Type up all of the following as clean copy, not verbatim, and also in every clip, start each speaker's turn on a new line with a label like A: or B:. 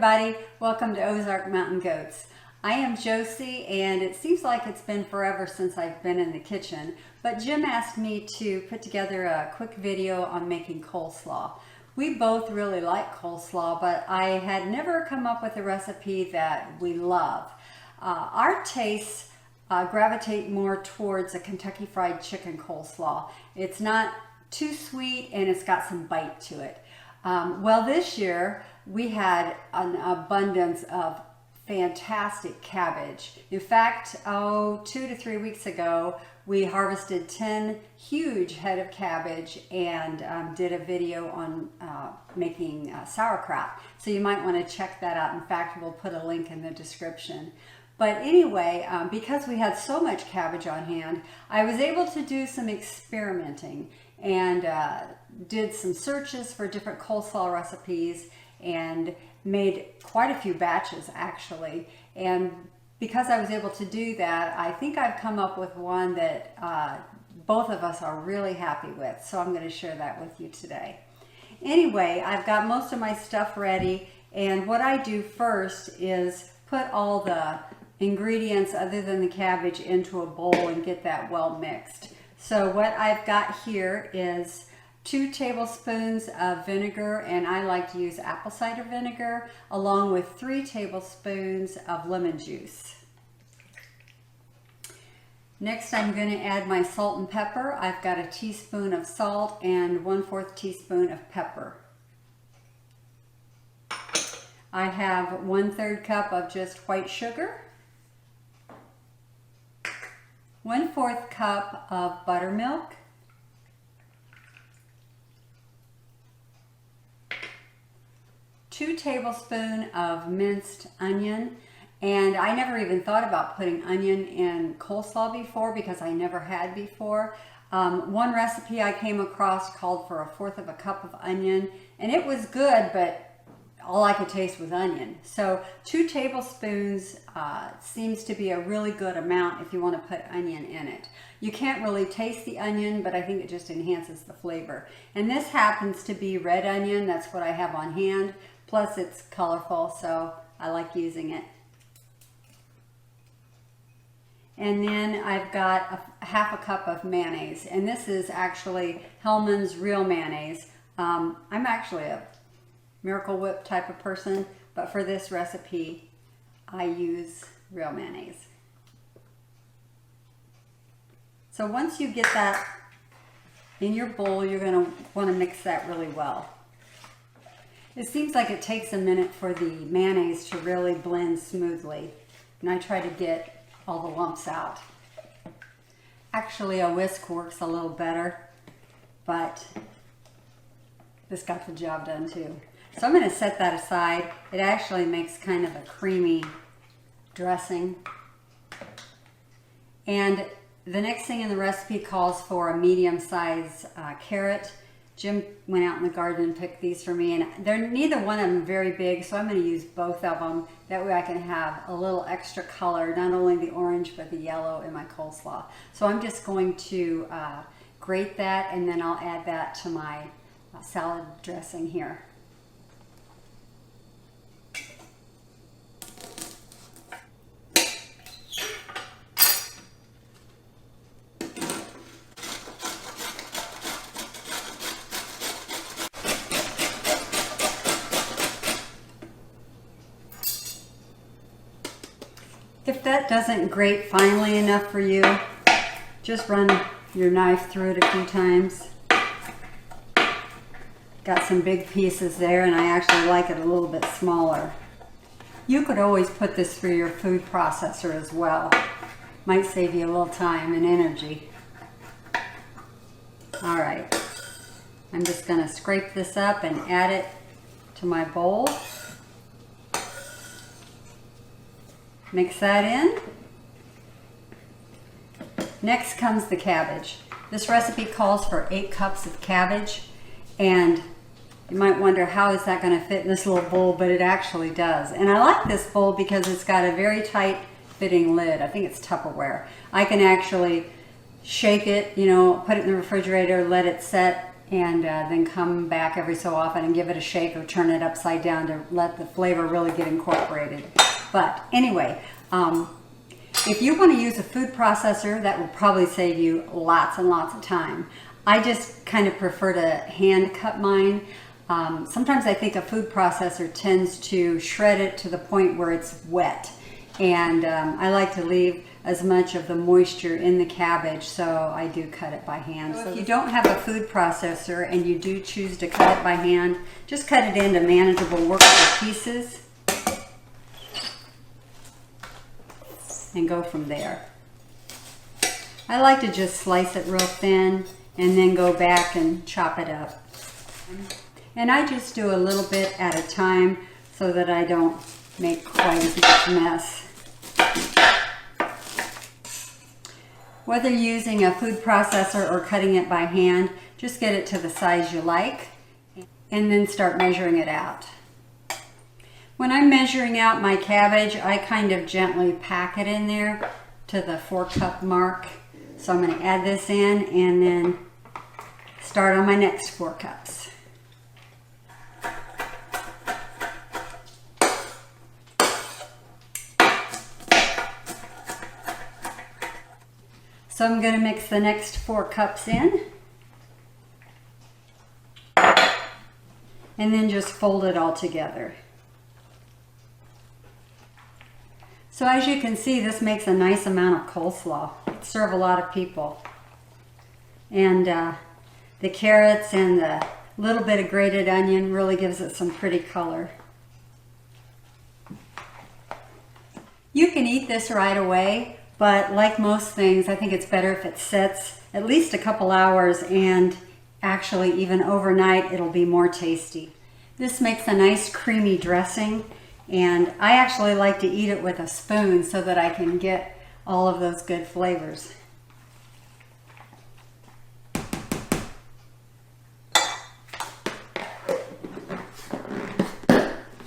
A: everybody, welcome to Ozark Mountain Goats. I am Josie, and it seems like it's been forever since I've been in the kitchen, but Jim asked me to put together a quick video on making coleslaw. We both really like coleslaw, but I had never come up with a recipe that we love. Our tastes gravitate more towards a Kentucky Fried Chicken coleslaw. It's not too sweet and it's got some bite to it. Well, this year we had an abundance of fantastic cabbage. In fact, 2 to 3 weeks ago, we harvested 10 huge head of cabbage and did a video on making sauerkraut. So you might want to check that out. In fact, we'll put a link in the description. But anyway, because we had so much cabbage on hand, I was able to do some experimenting and did some searches for different coleslaw recipes and made quite a few batches actually. And because I was able to do that, I think I've come up with one that both of us are really happy with. So I'm going to share that with you today. Anyway, I've got most of my stuff ready, and what I do first is put all the ingredients other than the cabbage into a bowl and get that well mixed. So what I've got here is 2 tablespoons of vinegar, and I like to use apple cider vinegar, along with 3 tablespoons of lemon juice. Next, I'm going to add my salt and pepper. I've got a teaspoon of salt and 1/4 teaspoon of pepper. I have 1/3 cup of just white sugar, 1/4 cup of buttermilk, 2 tablespoons of minced onion, and I never even thought about putting onion in coleslaw before because I never had before. One recipe I came across called for 1/4 cup of onion, and it was good, but all I could taste was onion. So 2 tablespoons seems to be a really good amount if you want to put onion in it. You can't really taste the onion, but I think it just enhances the flavor. And this happens to be red onion. That's what I have on hand. Plus it's colorful, so I like using it. And then I've got 1/2 cup of mayonnaise, and this is actually Hellmann's real mayonnaise. I'm actually a Miracle Whip type of person, but for this recipe I use real mayonnaise. So once you get that in your bowl, you're going to want to mix that really well. It seems like it takes a minute for the mayonnaise to really blend smoothly, and I try to get all the lumps out. Actually, a whisk works a little better, but this got the job done too. So I'm going to set that aside. It actually makes kind of a creamy dressing. And the next thing in the recipe calls for a medium-sized carrot. Jim went out in the garden and picked these for me, and they're neither one of them very big, so I'm going to use both of them. That way I can have a little extra color, not only the orange but the yellow in my coleslaw. So I'm just going to grate that, and then I'll add that to my salad dressing here. If that doesn't grate finely enough for you, just run your knife through it a few times. Got some big pieces there, and I actually like it a little bit smaller. You could always put this through your food processor as well. Might save you a little time and energy. All right, I'm just going to scrape this up and add it to my bowl. Mix that in. Next comes the cabbage. This recipe calls for 8 cups of cabbage, and you might wonder how is that going to fit in this little bowl, but it actually does. And I like this bowl because it's got a very tight fitting lid. I think it's Tupperware. I can actually shake it, put it in the refrigerator, let it set, and then come back every so often and give it a shake or turn it upside down to let the flavor really get incorporated. But anyway, if you want to use a food processor, that will probably save you lots and lots of time. I just kind of prefer to hand cut mine. Sometimes I think a food processor tends to shred it to the point where it's wet. And I like to leave as much of the moisture in the cabbage, so I do cut it by hand. So if you don't have a food processor and you do choose to cut it by hand, just cut it into manageable workable pieces and go from there. I like to just slice it real thin and then go back and chop it up. And I just do a little bit at a time so that I don't make quite a huge mess. Whether you're using a food processor or cutting it by hand, just get it to the size you like and then start measuring it out. When I'm measuring out my cabbage, I kind of gently pack it in there to the 4-cup mark. So I'm going to add this in and then start on my next 4 cups. So I'm going to mix the next 4 cups in and then just fold it all together. So as you can see, this makes a nice amount of coleslaw. It'll serve a lot of people. And the carrots and the little bit of grated onion really gives it some pretty color. You can eat this right away, but like most things, I think it's better if it sits at least a couple hours, and actually even overnight it'll be more tasty. This makes a nice creamy dressing, and I actually like to eat it with a spoon so that I can get all of those good flavors.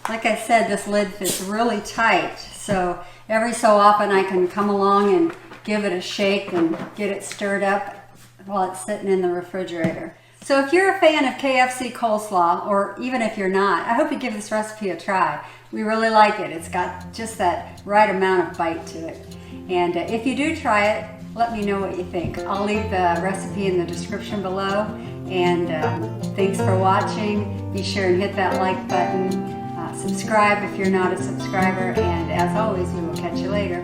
A: Like I said, this lid fits really tight, so every so often I can come along and give it a shake and get it stirred up while it's sitting in the refrigerator. So if you're a fan of KFC coleslaw, or even if you're not, I hope you give this recipe a try. We really like it. It's got just that right amount of bite to it. And if you do try it, let me know what you think. I'll leave the recipe in the description below. And thanks for watching. Be sure and hit that like button. Subscribe if you're not a subscriber, and as always, we will catch you later.